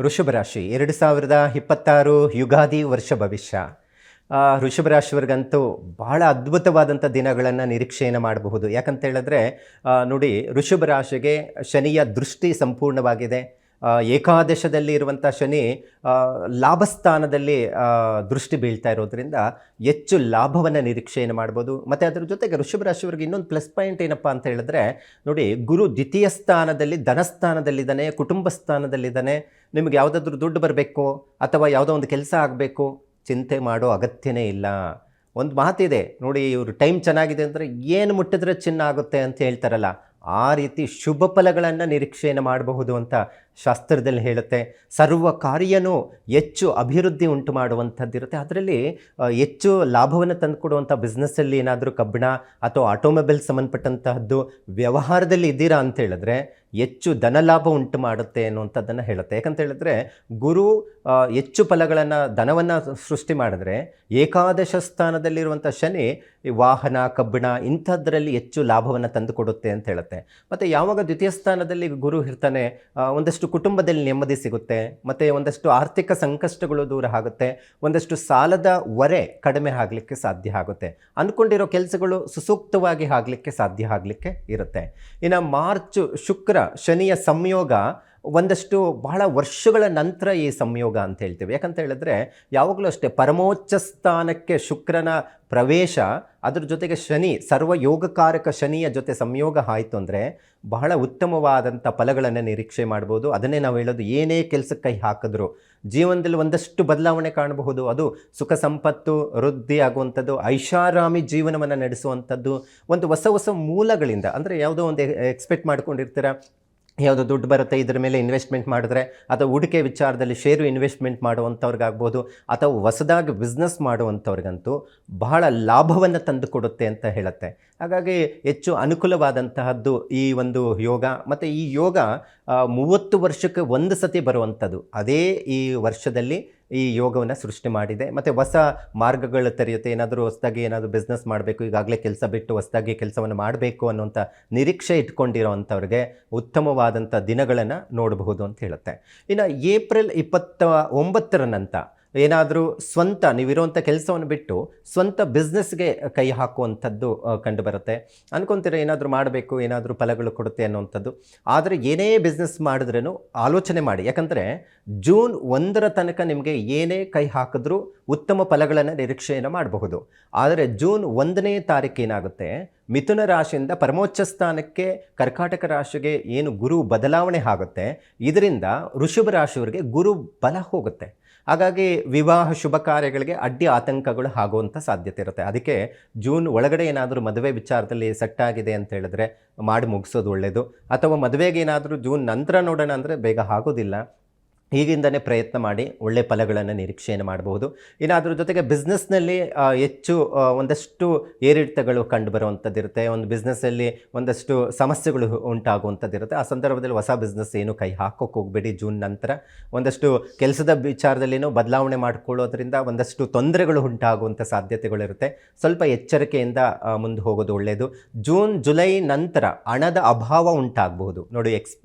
ವೃಷಭ ರಾಶಿ 2026 ಯುಗಾದಿ ವರ್ಷ ಭವಿಷ್ಯ. ವೃಷಭ ರಾಶಿಯವರಿಗಂತೂ ಬಹಳ ಅದ್ಭುತವಾದಂಥ ದಿನಗಳನ್ನು ನಿರೀಕ್ಷೆಯನ್ನು ಮಾಡಬಹುದು. ಯಾಕಂತ ಹೇಳಿದ್ರೆ ನೋಡಿ, ವೃಷಭ ರಾಶಿಗೆ ಶನಿಯ ದೃಷ್ಟಿ ಸಂಪೂರ್ಣವಾಗಿದೆ. ಏಕಾದಶದಲ್ಲಿ ಇರುವಂಥ ಶನಿ ಲಾಭಸ್ಥಾನದಲ್ಲಿ ದೃಷ್ಟಿ ಬೀಳ್ತಾ ಇರೋದ್ರಿಂದ ಹೆಚ್ಚು ಲಾಭವನ್ನು ನಿರೀಕ್ಷೆಯನ್ನು ಮಾಡ್ಬೋದು. ಮತ್ತು ಅದರ ಜೊತೆಗೆ ವೃಷಭ ರಾಶಿಯವರಿಗೆ ಇನ್ನೊಂದು ಪ್ಲಸ್ ಪಾಯಿಂಟ್ ಏನಪ್ಪ ಅಂತ ಹೇಳಿದ್ರೆ, ನೋಡಿ, ಗುರು ದ್ವಿತೀಯ ಸ್ಥಾನದಲ್ಲಿ ಧನಸ್ಥಾನದಲ್ಲಿದ್ದಾನೆ, ಕುಟುಂಬ ಸ್ಥಾನದಲ್ಲಿದ್ದಾನೆ. ನಿಮಗೆ ಯಾವುದಾದ್ರೂ ದುಡ್ಡು ಬರಬೇಕು ಅಥವಾ ಯಾವುದೋ ಒಂದು ಕೆಲಸ ಆಗಬೇಕು, ಚಿಂತೆ ಮಾಡೋ ಅಗತ್ಯನೇ ಇಲ್ಲ. ಒಂದು ಮಾತಿದೆ ನೋಡಿ, ಇವರು ಟೈಮ್ ಚೆನ್ನಾಗಿದೆ ಅಂದರೆ ಏನು ಮುಟ್ಟಿದ್ರೆ ಚಿನ್ನ ಆಗುತ್ತೆ ಅಂತ ಹೇಳ್ತಾರಲ್ಲ, ಆ ರೀತಿ ಶುಭ ಫಲಗಳನ್ನು ನಿರೀಕ್ಷೆಯನ್ನು ಮಾಡಬಹುದು ಅಂತ ಶಾಸ್ತ್ರದಲ್ಲಿ ಹೇಳುತ್ತೆ. ಸರ್ವ ಕಾರ್ಯನೂ ಹೆಚ್ಚು ಅಭಿವೃದ್ಧಿ ಉಂಟು ಮಾಡುವಂಥದ್ದಿರುತ್ತೆ. ಅದರಲ್ಲಿ ಹೆಚ್ಚು ಲಾಭವನ್ನು ತಂದುಕೊಡುವಂಥ ಬಿಸ್ನೆಸ್ಸಲ್ಲಿ ಏನಾದರೂ ಕಬ್ಬಿಣ ಅಥವಾ ಆಟೋಮೊಬೈಲ್ ಸಂಬಂಧಪಟ್ಟಂತಹದ್ದು ವ್ಯವಹಾರದಲ್ಲಿ ಇದ್ದೀರಾ ಅಂತ ಹೇಳಿದ್ರೆ ಹೆಚ್ಚು ಧನಲಾಭ ಉಂಟು ಮಾಡುತ್ತೆ ಅನ್ನುವಂಥದ್ದನ್ನು ಹೇಳುತ್ತೆ. ಯಾಕಂತ ಹೇಳಿದ್ರೆ ಗುರು ಹೆಚ್ಚು ಫಲಗಳನ್ನು ಧನವನ್ನು ಸೃಷ್ಟಿ ಮಾಡಿದ್ರೆ, ಏಕಾದಶ ಸ್ಥಾನದಲ್ಲಿರುವಂಥ ಶನಿ ಈ ವಾಹನ, ಕಬ್ಬಿಣ ಇಂಥದ್ರಲ್ಲಿ ಹೆಚ್ಚು ಲಾಭವನ್ನು ತಂದು ಕೊಡುತ್ತೆ ಅಂತ ಹೇಳುತ್ತೆ. ಮತ್ತು ಯಾವಾಗ ದ್ವಿತೀಯ ಸ್ಥಾನದಲ್ಲಿ ಗುರು ಇರ್ತಾನೆ, ಒಂದಷ್ಟು ಕುಟುಂಬದಲ್ಲಿ ನೆಮ್ಮದಿ ಸಿಗುತ್ತೆ, ಮತ್ತು ಒಂದಷ್ಟು ಆರ್ಥಿಕ ಸಂಕಷ್ಟಗಳು ದೂರ ಆಗುತ್ತೆ, ಒಂದಷ್ಟು ಸಾಲದ ಹೊರೆ ಕಡಿಮೆ ಆಗಲಿಕ್ಕೆ ಸಾಧ್ಯ ಆಗುತ್ತೆ, ಅಂದ್ಕೊಂಡಿರೋ ಕೆಲಸಗಳು ಸುಸೂಕ್ತವಾಗಿ ಆಗಲಿಕ್ಕೆ ಸಾಧ್ಯ ಆಗಲಿಕ್ಕೆ ಇರುತ್ತೆ. ಇನ್ನು ಮಾರ್ಚ್ ಶುಕ್ರ ಶನಿಯ ಸಂಯೋಗ ಒಂದಷ್ಟು ಬಹಳ ವರ್ಷಗಳ ನಂತರ ಈ ಸಂಯೋಗ ಅಂತ ಹೇಳ್ತೀವಿ. ಯಾಕಂತ ಹೇಳಿದ್ರೆ ಯಾವಾಗಲೂ ಅಷ್ಟೇ, ಪರಮೋಚ್ಚ ಸ್ಥಾನಕ್ಕೆ ಶುಕ್ರನ ಪ್ರವೇಶ, ಅದ್ರ ಜೊತೆಗೆ ಶನಿ ಸರ್ವಯೋಗಕಾರಕ ಶನಿಯ ಜೊತೆ ಸಂಯೋಗ ಆಯಿತು ಅಂದರೆ ಬಹಳ ಉತ್ತಮವಾದಂಥ ಫಲಗಳನ್ನು ನಿರೀಕ್ಷೆ ಮಾಡ್ಬೋದು. ಅದನ್ನೇ ನಾವು ಹೇಳೋದು, ಏನೇ ಕೆಲಸಕ್ಕೆ ಕೈ ಹಾಕಿದ್ರು ಜೀವನದಲ್ಲಿ ಒಂದಷ್ಟು ಬದಲಾವಣೆ ಕಾಣಬಹುದು. ಅದು ಸುಖ ಸಂಪತ್ತು ವೃದ್ಧಿ ಆಗುವಂಥದ್ದು, ಐಷಾರಾಮಿ ಜೀವನವನ್ನು ನಡೆಸುವಂಥದ್ದು, ಒಂದು ಹೊಸ ಹೊಸ ಮೂಲಗಳಿಂದ. ಅಂದರೆ ಯಾವುದೋ ಒಂದು ಎಕ್ಸ್ಪೆಕ್ಟ್ ಮಾಡ್ಕೊಂಡಿರ್ತೀರ, ಯಾವುದೋ ದುಡ್ಡು ಬರುತ್ತೆ, ಇದರ ಮೇಲೆ ಇನ್ವೆಸ್ಟ್ಮೆಂಟ್ ಮಾಡಿದ್ರೆ, ಅಥವಾ ಹೂಡಿಕೆ ವಿಚಾರದಲ್ಲಿ ಷೇರು ಇನ್ವೆಸ್ಟ್ಮೆಂಟ್ ಮಾಡುವಂಥವ್ರಿಗಾಗ್ಬೋದು, ಅಥವಾ ಹೊಸದಾಗಿ ಬಿಸ್ನೆಸ್ ಮಾಡುವಂಥವ್ರಿಗಂತೂ ಬಹಳ ಲಾಭವನ್ನು ತಂದು ಕೊಡುತ್ತೆ ಅಂತ ಹೇಳುತ್ತೆ. ಹಾಗಾಗಿ ಹೆಚ್ಚು ಅನುಕೂಲವಾದಂತಹದ್ದು ಈ ಒಂದು ಯೋಗ. ಮತ್ತು ಈ ಯೋಗ 30 ವರ್ಷಕ್ಕೆ ಒಂದು ಸತಿ ಬರುವಂಥದ್ದು. ಅದೇ ಈ ವರ್ಷದಲ್ಲಿ ಈ ಯೋಗವನ್ನು ಸೃಷ್ಟಿ ಮಾಡಿದೆ. ಮತ್ತು ಹೊಸ ಮಾರ್ಗಗಳು ತೆರೆಯುತ್ತೆ. ಏನಾದರೂ ಹೊಸದಾಗಿ ಏನಾದರೂ ಬಿಸ್ನೆಸ್ ಮಾಡಬೇಕು, ಈಗಾಗಲೇ ಕೆಲಸ ಬಿಟ್ಟು ಹೊಸದಾಗಿ ಕೆಲಸವನ್ನು ಮಾಡಬೇಕು ಅನ್ನುವಂಥ ನಿರೀಕ್ಷೆ ಇಟ್ಕೊಂಡಿರೋ ಅಂಥವ್ರಿಗೆ ಉತ್ತಮವಾದಂಥ ದಿನಗಳನ್ನು ನೋಡಬಹುದು ಅಂತ ಹೇಳುತ್ತೆ. ಇನ್ನು ಏಪ್ರಿಲ್ 29 ನಂತರ ಏನಾದರೂ ಸ್ವಂತ ನೀವಿರುವಂಥ ಕೆಲಸವನ್ನು ಬಿಟ್ಟು ಸ್ವಂತ ಬಿಸ್ನೆಸ್ಗೆ ಕೈ ಹಾಕುವಂಥದ್ದು ಕಂಡುಬರುತ್ತೆ. ಅನ್ಕೊತೀರ ಏನಾದರೂ ಮಾಡಬೇಕು, ಏನಾದರೂ ಫಲಗಳು ಕೊಡುತ್ತೆ ಅನ್ನುವಂಥದ್ದು. ಆದರೆ ಏನೇ ಬಿಸ್ನೆಸ್ ಮಾಡಿದ್ರೂ ಆಲೋಚನೆ ಮಾಡಿ. ಯಾಕಂದರೆ ಜೂನ್ 1 ತನಕ ನಿಮಗೆ ಏನೇ ಕೈ ಹಾಕಿದ್ರೂ ಉತ್ತಮ ಫಲಗಳನ್ನು ನಿರೀಕ್ಷೆಯನ್ನು ಮಾಡಬಹುದು. ಆದರೆ ಜೂನ್ 1ನೇ ತಾರೀಕು ಏನಾಗುತ್ತೆ, ಮಿಥುನ ರಾಶಿಯಿಂದ ಪರಮೋಚ್ಚ ಸ್ಥಾನಕ್ಕೆ ಕರ್ಕಾಟಕ ರಾಶಿಗೆ ಏನು ಗುರು ಬದಲಾವಣೆ ಆಗುತ್ತೆ, ಇದರಿಂದ ವೃಷಭ ರಾಶಿಯವರಿಗೆ ಗುರು ಬಲ ಹೋಗುತ್ತೆ. ಹಾಗಾಗಿ ವಿವಾಹ ಶುಭ ಕಾರ್ಯಗಳಿಗೆ ಅಡ್ಡಿ ಆತಂಕಗಳು ಆಗುವಂಥ ಸಾಧ್ಯತೆ ಇರುತ್ತೆ. ಅದಕ್ಕೆ ಜೂನ್ ಒಳಗಡೆ ಏನಾದರೂ ಮದುವೆ ವಿಚಾರದಲ್ಲಿ ಸೆಟ್ ಆಗಿದೆ ಅಂತ ಹೇಳಿದ್ರೆ ಮಾಡಿ ಮುಗಿಸೋದು ಒಳ್ಳೆಯದು. ಅಥವಾ ಮದುವೆಗೆ ಏನಾದರೂ ಜೂನ್ ನಂತರ ನೋಡೋಣ ಅಂದರೆ ಬೇಗ ಆಗೋದಿಲ್ಲ. ಈಗಿಂದನೇ ಪ್ರಯತ್ನ ಮಾಡಿ ಒಳ್ಳೆಯ ಫಲಗಳನ್ನು ನಿರೀಕ್ಷೆಯನ್ನು ಮಾಡಬಹುದು. ಇನ್ನು ಅದ್ರ ಜೊತೆಗೆ ಬಿಸ್ನೆಸ್ನಲ್ಲಿ ಹೆಚ್ಚು ಒಂದಷ್ಟು ಏರಿಳಿತಗಳು ಕಂಡುಬರುವಂಥದ್ದಿರುತ್ತೆ. ಒಂದು ಬಿಸ್ನೆಸ್ಸಲ್ಲಿ ಒಂದಷ್ಟು ಸಮಸ್ಯೆಗಳು ಉಂಟಾಗುವಂಥದ್ದಿರುತ್ತೆ. ಆ ಸಂದರ್ಭದಲ್ಲಿ ಹೊಸ ಬಿಸ್ನೆಸ್ ಏನು ಕೈ ಹಾಕೋಕ್ಕೆ ಹೋಗಬೇಡಿ. ಜೂನ್ ನಂತರ ಒಂದಷ್ಟು ಕೆಲಸದ ವಿಚಾರದಲ್ಲಿನೂ ಬದಲಾವಣೆ ಮಾಡಿಕೊಳ್ಳೋದ್ರಿಂದ ಒಂದಷ್ಟು ತೊಂದರೆಗಳು ಉಂಟಾಗುವಂಥ ಸಾಧ್ಯತೆಗಳಿರುತ್ತೆ. ಸ್ವಲ್ಪ ಎಚ್ಚರಿಕೆಯಿಂದ ಮುಂದೆ ಹೋಗೋದು ಒಳ್ಳೆಯದು. ಜೂನ್ ಜುಲೈ ನಂತರ ಹಣದ ಅಭಾವ ಉಂಟಾಗಬಹುದು. ನೋಡಿ,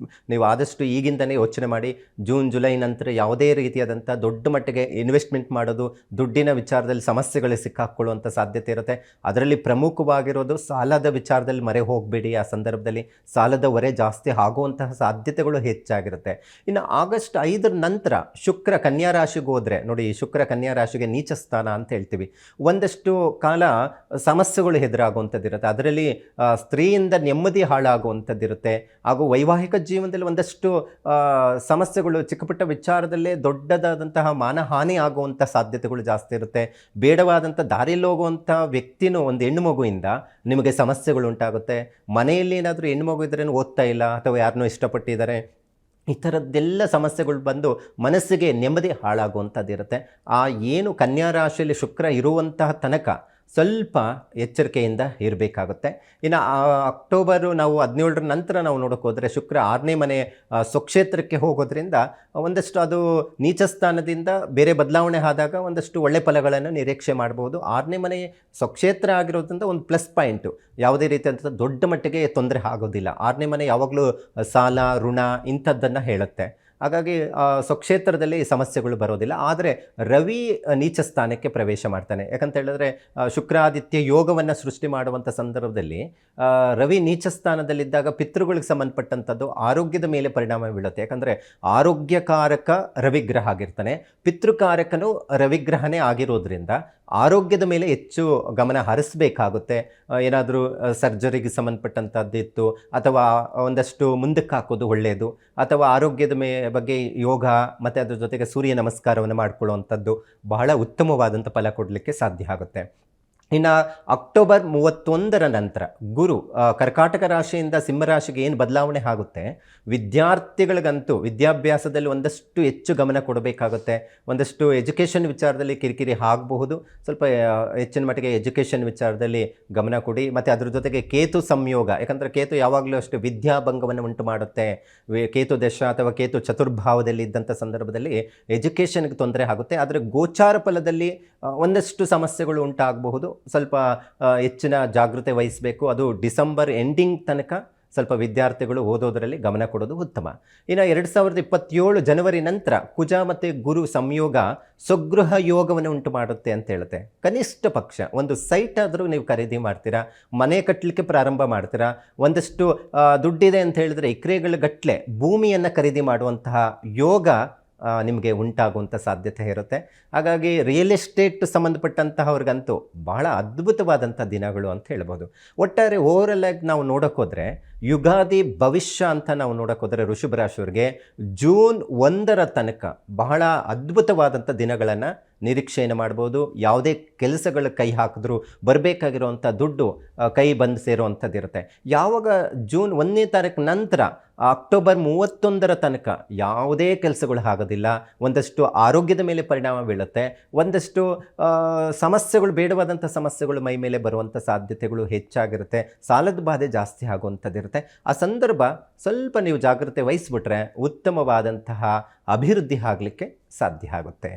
ನೀವು ಆದಷ್ಟು ಈಗಿಂದನೇ ಯೋಚನೆ ಮಾಡಿ. ಜೂನ್ ಜುಲೈ ನಂತರ ಯಾವುದೇ ರೀತಿಯಾದಂಥ ದೊಡ್ಡ ಮಟ್ಟಿಗೆ ಇನ್ವೆಸ್ಟ್ಮೆಂಟ್ ಮಾಡೋದು, ದುಡ್ಡಿನ ವಿಚಾರದಲ್ಲಿ ಸಮಸ್ಯೆಗಳು ಸಿಕ್ಕಾಕೊಳ್ಳುವಂಥ ಸಾಧ್ಯತೆ ಇರುತ್ತೆ. ಅದರಲ್ಲಿ ಪ್ರಮುಖವಾಗಿರೋದು ಸಾಲದ ವಿಚಾರದಲ್ಲಿ ಮೊರೆ ಹೋಗಬೇಡಿ. ಆ ಸಂದರ್ಭದಲ್ಲಿ ಸಾಲದ ಹೊರೆ ಜಾಸ್ತಿ ಆಗುವಂತಹ ಸಾಧ್ಯತೆಗಳು ಹೆಚ್ಚಾಗಿರುತ್ತೆ. ಇನ್ನು ಆಗಸ್ಟ್ 5 ನಂತರ ಶುಕ್ರ ಕನ್ಯಾ ರಾಶಿಗೆ ಹೋದರೆ, ನೋಡಿ, ಶುಕ್ರ ಕನ್ಯಾ ರಾಶಿಗೆ ನೀಚ ಸ್ಥಾನ ಅಂತ ಹೇಳ್ತೀವಿ. ಒಂದಷ್ಟು ಕಾಲ ಸಮಸ್ಯೆಗಳು ಎದುರಾಗುವಂಥದ್ದಿರುತ್ತೆ. ಅದರಲ್ಲಿ ಸ್ತ್ರೀಯಿಂದ ನೆಮ್ಮದಿ ಹಾಳಾಗುವಂಥದ್ದಿರುತ್ತೆ. ಹಾಗೂ ವೈವಾಹಿಕ ಜೀವನದಲ್ಲಿ ಒಂದಷ್ಟು ಸಮಸ್ಯೆಗಳು, ಚಿಕ್ಕಪುಟ್ಟ ವಿಚಾರದಲ್ಲೇ ದೊಡ್ಡದಾದಂತಹ ಮಾನಹಾನಿ ಆಗುವಂಥ ಸಾಧ್ಯತೆಗಳು ಜಾಸ್ತಿ ಇರುತ್ತೆ. ಬೇಡವಾದಂಥ ದಾರಿಯಲ್ಲಿ ಹೋಗುವಂಥ ವ್ಯಕ್ತಿನೂ, ಒಂದು ಹೆಣ್ಣು ಮಗುವಿಂದ ನಿಮಗೆ ಸಮಸ್ಯೆಗಳು ಉಂಟಾಗುತ್ತೆ. ಮನೆಯಲ್ಲಿ ಏನಾದರೂ ಹೆಣ್ಣು ಮಗು ಇದ್ರೇನು ಓದ್ತಾ ಇಲ್ಲ ಅಥವಾ ಯಾರನ್ನೂ ಇಷ್ಟಪಟ್ಟಿದ್ದಾರೆ, ಈ ಥರದ್ದೆಲ್ಲ ಸಮಸ್ಯೆಗಳು ಬಂದು ಮನಸ್ಸಿಗೆ ನೆಮ್ಮದಿ ಹಾಳಾಗುವಂಥದ್ದಿರುತ್ತೆ. ಆ ಏನು ಕನ್ಯಾ ರಾಶಿಯಲ್ಲಿ ಶುಕ್ರ ಇರುವಂತಹ ತನಕ ಸ್ವಲ್ಪ ಎಚ್ಚರಿಕೆಯಿಂದ ಇರಬೇಕಾಗುತ್ತೆ. ಇನ್ನು ಅಕ್ಟೋಬರು ನಾವು 17 ನಂತರ ನಾವು ನೋಡೋಕೆ ಹೋದರೆ ಶುಕ್ರ 6ನೇ ಮನೆ ಸ್ವಕ್ಷೇತ್ರಕ್ಕೆ ಹೋಗೋದ್ರಿಂದ ಒಂದಷ್ಟು ಅದು ನೀಚ ಸ್ಥಾನದಿಂದ ಬೇರೆ ಬದಲಾವಣೆ ಆದಾಗ ಒಂದಷ್ಟು ಒಳ್ಳೆ ಫಲಗಳನ್ನು ನಿರೀಕ್ಷೆ ಮಾಡ್ಬೋದು. 6ನೇ ಮನೆ ಸ್ವಕ್ಷೇತ್ರ ಆಗಿರೋದ್ರಿಂದ ಒಂದು ಪ್ಲಸ್ ಪಾಯಿಂಟು, ಯಾವುದೇ ರೀತಿಯಂಥ ದೊಡ್ಡ ಮಟ್ಟಿಗೆ ತೊಂದರೆ ಆಗೋದಿಲ್ಲ. 6ನೇ ಮನೆ ಯಾವಾಗಲೂ ಸಾಲ, ಋಣ ಇಂಥದ್ದನ್ನು ಹೇಳುತ್ತೆ. ಹಾಗಾಗಿ ಸ್ವಕ್ಷೇತ್ರದಲ್ಲಿ ಸಮಸ್ಯೆಗಳು ಬರೋದಿಲ್ಲ. ಆದರೆ ರವಿ ನೀಚ ಸ್ಥಾನಕ್ಕೆ ಪ್ರವೇಶ ಮಾಡ್ತಾನೆ. ಯಾಕಂತ ಹೇಳಿದ್ರೆ ಶುಕ್ರಾದಿತ್ಯ ಯೋಗವನ್ನು ಸೃಷ್ಟಿ ಮಾಡುವಂಥ ಸಂದರ್ಭದಲ್ಲಿ ರವಿ ನೀಚ ಸ್ಥಾನದಲ್ಲಿದ್ದಾಗ ಪಿತೃಗಳಿಗೆ ಸಂಬಂಧಪಟ್ಟಂಥದ್ದು ಆರೋಗ್ಯದ ಮೇಲೆ ಪರಿಣಾಮ ಬೀಳುತ್ತೆ. ಯಾಕಂದರೆ ಆರೋಗ್ಯಕಾರಕ ರವಿಗ್ರಹ ಆಗಿರ್ತಾನೆ, ಪಿತೃಕಾರಕನು ರವಿಗ್ರಹನೇ ಆಗಿರೋದ್ರಿಂದ ಆರೋಗ್ಯದ ಮೇಲೆ ಹೆಚ್ಚು ಗಮನ ಹರಿಸಬೇಕಾಗುತ್ತೆ. ಏನಾದರೂ ಸರ್ಜರಿಗೆ ಸಂಬಂಧಪಟ್ಟಂಥದ್ದಿತ್ತು ಅಥವಾ ಒಂದಷ್ಟು ಮುಂದಕ್ಕೆ ಹಾಕೋದು ಒಳ್ಳೆಯದು, ಅಥವಾ ಆರೋಗ್ಯದ ಬಗ್ಗೆ ಯೋಗ ಮತ್ತು ಅದ್ರ ಜೊತೆಗೆ ಸೂರ್ಯ ನಮಸ್ಕಾರವನ್ನು ಮಾಡಿಕೊಳ್ಳುವಂಥದ್ದು ಬಹಳ ಉತ್ತಮವಾದಂಥ ಫಲ ಕೊಡಲಿಕ್ಕೆ ಸಾಧ್ಯ ಆಗುತ್ತೆ. ಇನ್ನು ಅಕ್ಟೋಬರ್ 31ರ ನಂತರ ಗುರು ಕರ್ಕಾಟಕ ರಾಶಿಯಿಂದ ಸಿಂಹರಾಶಿಗೆ ಏನು ಬದಲಾವಣೆ ಆಗುತ್ತೆ, ವಿದ್ಯಾರ್ಥಿಗಳಿಗಂತೂ ವಿದ್ಯಾಭ್ಯಾಸದಲ್ಲಿ ಒಂದಷ್ಟು ಹೆಚ್ಚು ಗಮನ ಕೊಡಬೇಕಾಗುತ್ತೆ. ಒಂದಷ್ಟು ಎಜುಕೇಷನ್ ವಿಚಾರದಲ್ಲಿ ಕಿರಿಕಿರಿ ಆಗಬಹುದು. ಸ್ವಲ್ಪ ಹೆಚ್ಚಿನ ಮಟ್ಟಿಗೆ ಎಜುಕೇಷನ್ ವಿಚಾರದಲ್ಲಿ ಗಮನ ಕೊಡಿ. ಮತ್ತು ಅದ್ರ ಜೊತೆಗೆ ಕೇತು ಸಂಯೋಗ, ಯಾಕಂದರೆ ಕೇತು ಯಾವಾಗಲೂ ಅಷ್ಟು ವಿದ್ಯಾಭಂಗವನ್ನು ಉಂಟು ಮಾಡುತ್ತೆ. ಕೇತು ದಶ ಅಥವಾ ಕೇತು ಚತುರ್ಭಾವದಲ್ಲಿ ಇದ್ದಂಥ ಸಂದರ್ಭದಲ್ಲಿ ಎಜುಕೇಷನ್ಗೆ ತೊಂದರೆ ಆಗುತ್ತೆ. ಆದರೆ ಗೋಚಾರ ಫಲದಲ್ಲಿ ಒಂದಷ್ಟು ಸಮಸ್ಯೆಗಳು ಉಂಟಾಗಬಹುದು. ಸ್ವಲ್ಪ ಹೆಚ್ಚಿನ ಜಾಗೃತೆ ವಹಿಸಬೇಕು. ಅದು ಡಿಸೆಂಬರ್ ಎಂಡಿಂಗ್ ತನಕ ಸ್ವಲ್ಪ ವಿದ್ಯಾರ್ಥಿಗಳು ಓದೋದರಲ್ಲಿ ಗಮನ ಕೊಡೋದು ಉತ್ತಮ. ಇನ್ನು 2027 ಜನವರಿ ನಂತರ ಕುಜ ಮತ್ತು ಗುರು ಸಂಯೋಗ ಸ್ವಗೃಹ ಯೋಗವನ್ನು ಉಂಟು ಮಾಡುತ್ತೆ ಅಂತ ಹೇಳುತ್ತೆ. ಕನಿಷ್ಠ ಪಕ್ಷ ಒಂದು ಸೈಟ್ ಆದರೂ ನೀವು ಖರೀದಿ ಮಾಡ್ತೀರಾ, ಮನೆ ಕಟ್ಟಲಿಕ್ಕೆ ಪ್ರಾರಂಭ ಮಾಡ್ತೀರಾ, ಒಂದಷ್ಟು ದುಡ್ಡಿದೆ ಅಂತ ಹೇಳಿದ್ರೆ ಎಕರೆಗಳ ಗಟ್ಟಲೆ ಭೂಮಿಯನ್ನು ಖರೀದಿ ಮಾಡುವಂತಹ ಯೋಗ ನಿಮಗೆ ಉಂಟಾಗುವಂಥ ಸಾಧ್ಯತೆ ಇರುತ್ತೆ. ಹಾಗಾಗಿ ರಿಯಲ್ ಎಸ್ಟೇಟ್ ಸಂಬಂಧಪಟ್ಟಂತಹವ್ರಿಗಂತೂ ಬಹಳ ಅದ್ಭುತವಾದಂಥ ದಿನಗಳು ಅಂತ ಹೇಳ್ಬೋದು. ಒಟ್ಟಾರೆ ಓವರಲ್ಲಾಗಿ ನಾವು ನೋಡೋಕ್ಕೋದ್ರೆ ಯುಗಾದಿ ಭವಿಷ್ಯ ಅಂತ ನಾವು ನೋಡೋಕ್ಕೋದ್ರೆ ವೃಷಭ ರಾಶಿಯವರಿಗೆ ಜೂನ್ 1ರ ತನಕ ಬಹಳ ಅದ್ಭುತವಾದಂಥ ದಿನಗಳನ್ನು ನಿರೀಕ್ಷೆಯನ್ನು ಮಾಡ್ಬೋದು. ಯಾವುದೇ ಕೆಲಸಗಳು ಕೈ ಹಾಕಿದ್ರೂ ಬರಬೇಕಾಗಿರುವಂಥ ದುಡ್ಡು ಕೈ ಬಂದು ಸೇರುವಂಥದ್ದು ಇರುತ್ತೆ. ಯಾವಾಗ ಜೂನ್ 1ನೇ ತಾರೀಕು ನಂತರ ಅಕ್ಟೋಬರ್ 31ರ ತನಕ ಯಾವುದೇ ಕೆಲಸಗಳು ಆಗೋದಿಲ್ಲ. ಒಂದಷ್ಟು ಆರೋಗ್ಯದ ಮೇಲೆ ಪರಿಣಾಮ ಬೀಳುತ್ತೆ. ಒಂದಷ್ಟು ಸಮಸ್ಯೆಗಳು, ಬೇಡವಾದಂಥ ಸಮಸ್ಯೆಗಳು ಮೈ ಮೇಲೆ ಬರುವಂಥ ಸಾಧ್ಯತೆಗಳು ಹೆಚ್ಚಾಗಿರುತ್ತೆ. ಸಾಲದ ಬಾಧೆ ಜಾಸ್ತಿ ಆಗುವಂಥದ್ದಿರುತ್ತೆ. ಆ ಸಂದರ್ಭ ಸ್ವಲ್ಪ ನೀವು ಜಾಗ್ರತೆ ವಹಿಸ್ಬಿಟ್ರೆ ಉತ್ತಮವಾದಂತಹ ಅಭಿವೃದ್ಧಿ ಆಗಲಿಕ್ಕೆ ಸಾಧ್ಯ ಆಗುತ್ತೆ.